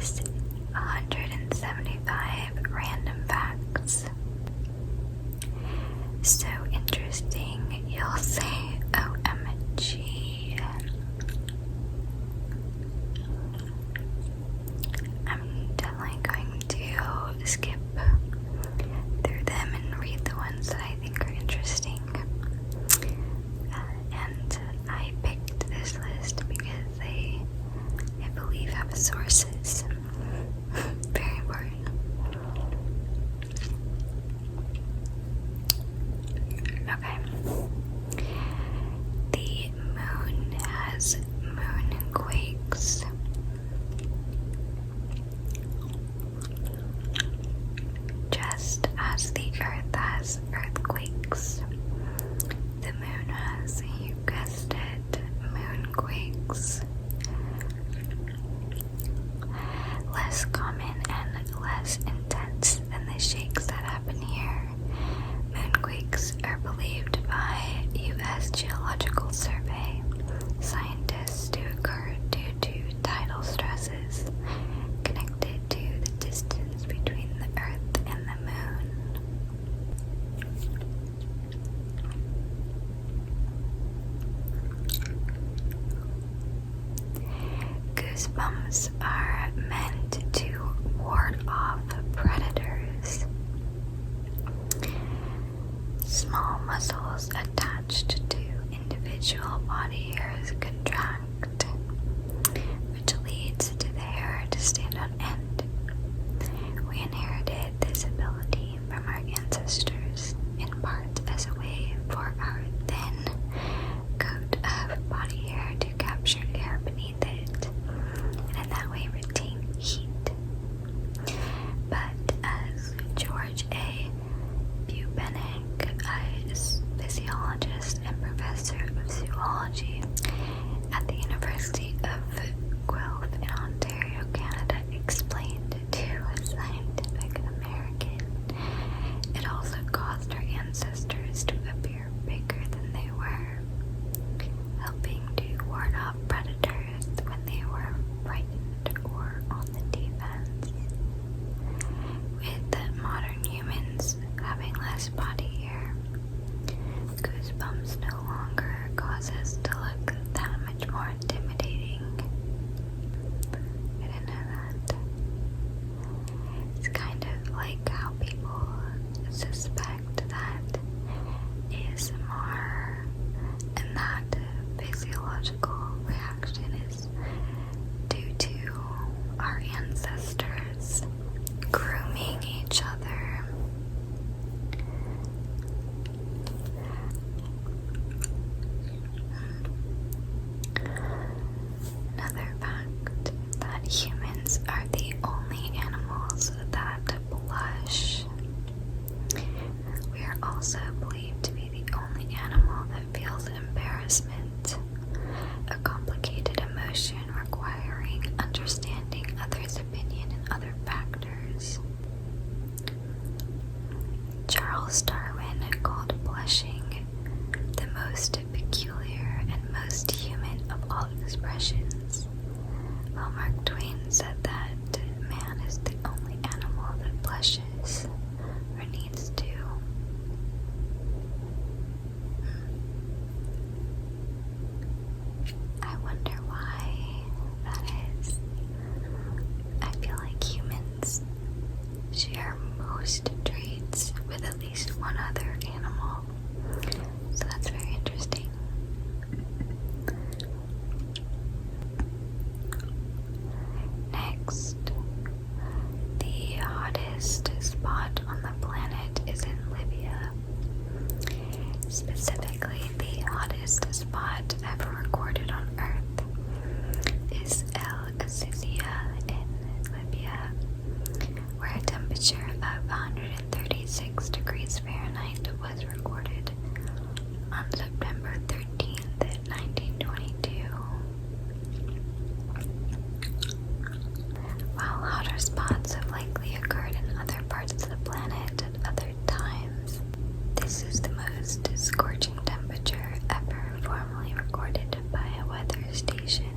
is 175 random facts. So interesting, you'll say, OMG. I'm definitely going to skip through them and read the ones that I think are interesting. And I picked this list because they, I believe, have sources. Very important. Okay. The moon has moonquakes. Just as the earth has earthquakes, the moon has, you guessed it, moonquakes. Less common and less intense than the shakes that happen here, moonquakes are believed by U.S. Geological Survey scientists to occur due to tidal stresses connected to the distance between the Earth and the Moon. Goosebumps are meant to ward off predators. Small muscles attached to individual body hairs contract, which leads to the hair to stand on end. We inherited this ability from our ancestors, in part as a way for our thin coat of body hair to capture air beneath it, and in that way retain heat. But as George A. Buchanan, a physiologist and professor of zoology at the University of Guelph in Ontario, Canada, explained to a Scientific American, it also caused our ancestors to appear bigger than they were, helping to ward off predators when they were frightened or on the defense. With modern humans having less body hair, goosebumps no longer cause us to look that much more intimidating. I didn't know that. It's kind of like how people suspect that ASMR and that physiological reaction is due to our ancestors grooming each other. Another fact, that humans are the only animals that blush. We are also believed to be the only animal that feels embarrassment, a complicated emotion requiring understanding others' opinion and other factors. Charles Darwin called blushing the most peculiar and most human of all expressions, while Mark Twain said that man is the only animal that blushes or needs to. I wonder why that is. I feel like humans share most traits with at least one other animal, so that's very interesting. Next, the hottest spot on the planet is in Libya. Specifically, the hottest spot ever recorded on Earth is El Azizia in Libya, where a temperature of 136 degrees Fahrenheit was recorded on September 13th, 1922. While hotter spots have likely occurred in other parts of the planet at other times, this is the most scorching temperature ever formally recorded by a weather station.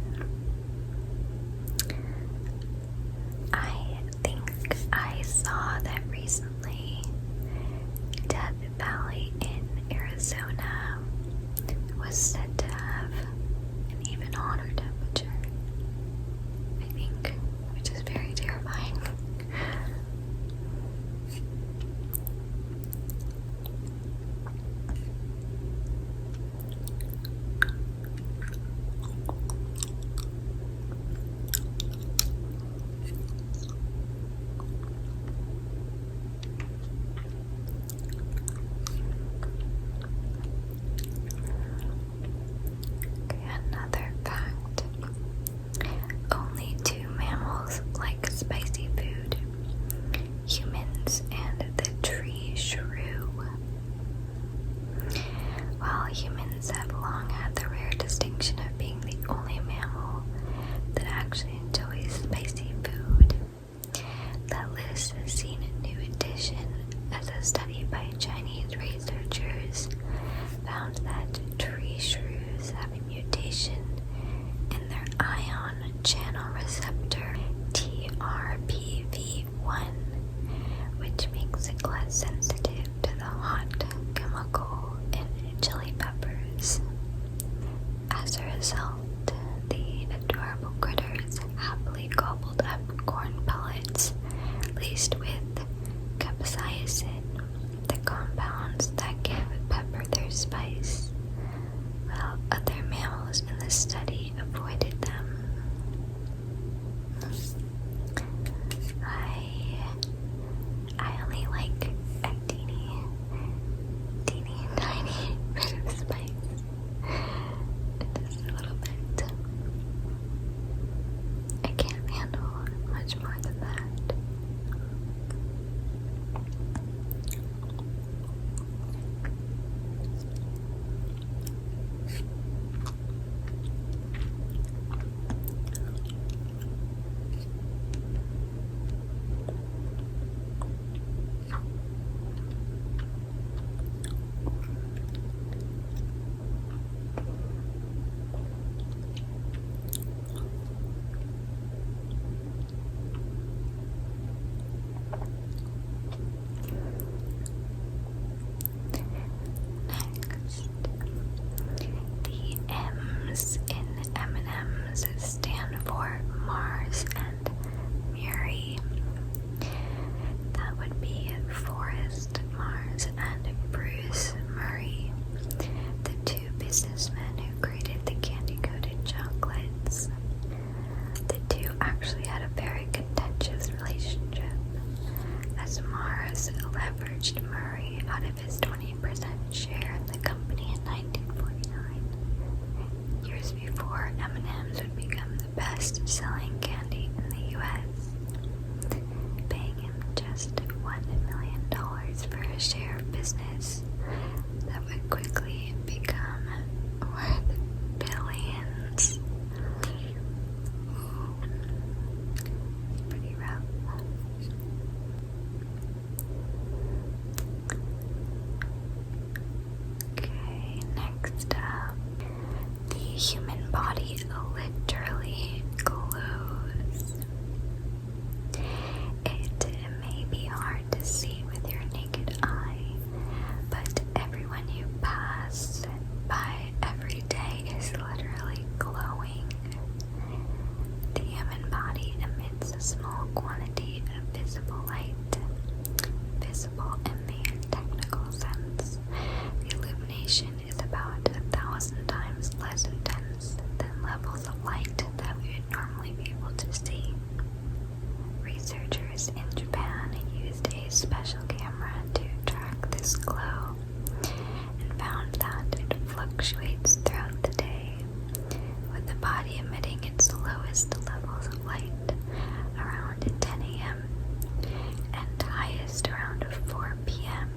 I saw that recently Death Valley in Arizona was said to have an even hotter temperature, I think, which is very terrifying. Another fact: only two mammals like spicy food, humans and the tree shrew. While humans have long had the rare distinction of being the only mammal that actually enjoys spicy food, that list has seen a new addition as a study by Chinese researchers found that tree shrews have a mutation in their ion channel receptor TRPV1, which makes it less sensitive to the hot chemical in chili peppers. As a result, the adorable critters happily gobbled up corn pellets laced with capsaicin, the compounds that give pepper their spice, while other mammals in the study avoided them. I only like a teeny tiny bit of spice. Just a little bit. I can't handle much more than that. Next, the M's in M&M's stand for Mars and Murray. That would be Forrest Mars and Bruce Murray, the two businessmen who created the candy-coated chocolates. The two actually had a very contentious relationship, as Mars leveraged Murray out of his 20% share in the company in 1949, years before M&M's would become the best-selling candy in the U.S., paying him just $1 million for a share of business that would quickly become worth billions. Ooh, pretty rough. Okay, next up, the human body literally glows. It may be hard to see with your naked eye, but everyone you pass by every day is literally glowing. The human body emits a small quantity of visible light. Visible in the technical sense, the illumination is about 1,000 times less intense than levels of light that we would normally be able to see. Researchers in Japan used a special camera to track this glow and found that it fluctuates throughout the day, with the body emitting its lowest levels of light around 10 a.m. and highest around 4 p.m.,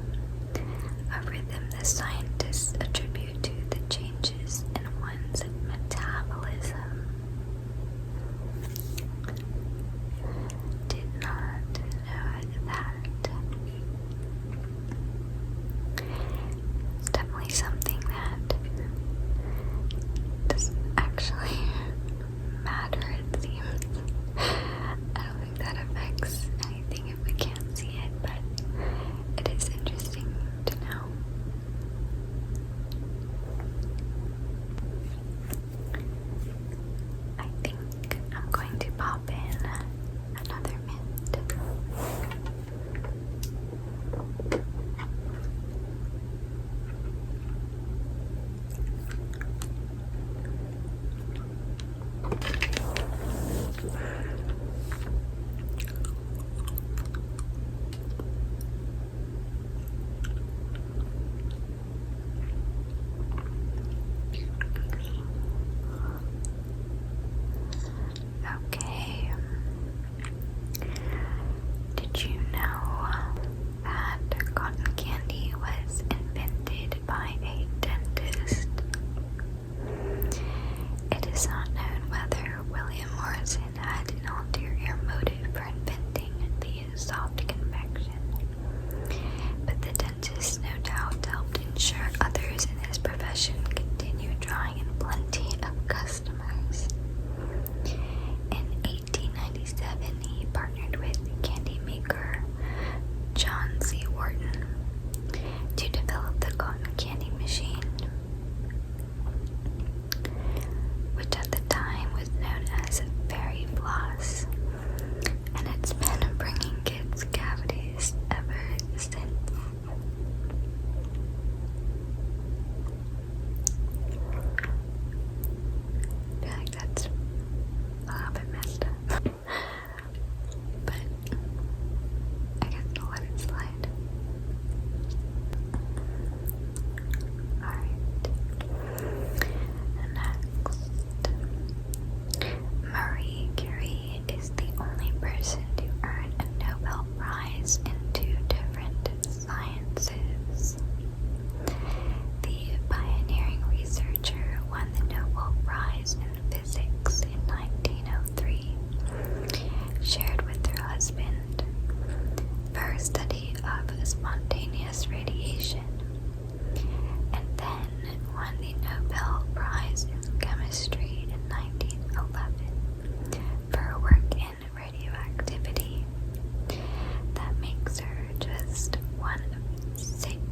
a rhythm the scientists attribute to the changes in one's metabolism. Did not know that. It's definitely something that doesn't actually matter, it seems. I don't think that affects anything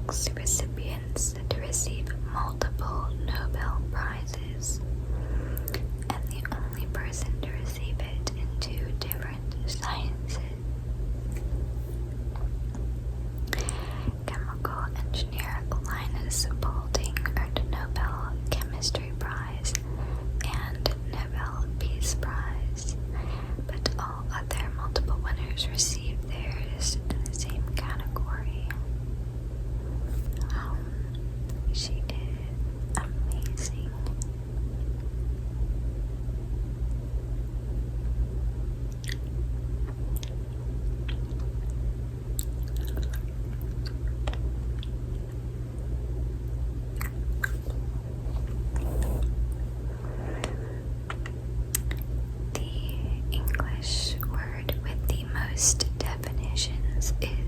amongst recipients to receive multiple Nobel Prizes, and the only person to receive it in 2 different sciences. Chemical engineer Linus Paulding earned a Nobel Chemistry Prize and Nobel Peace Prize, but all other multiple winners received theirs in the same category. She is amazing. The English word with the most definitions is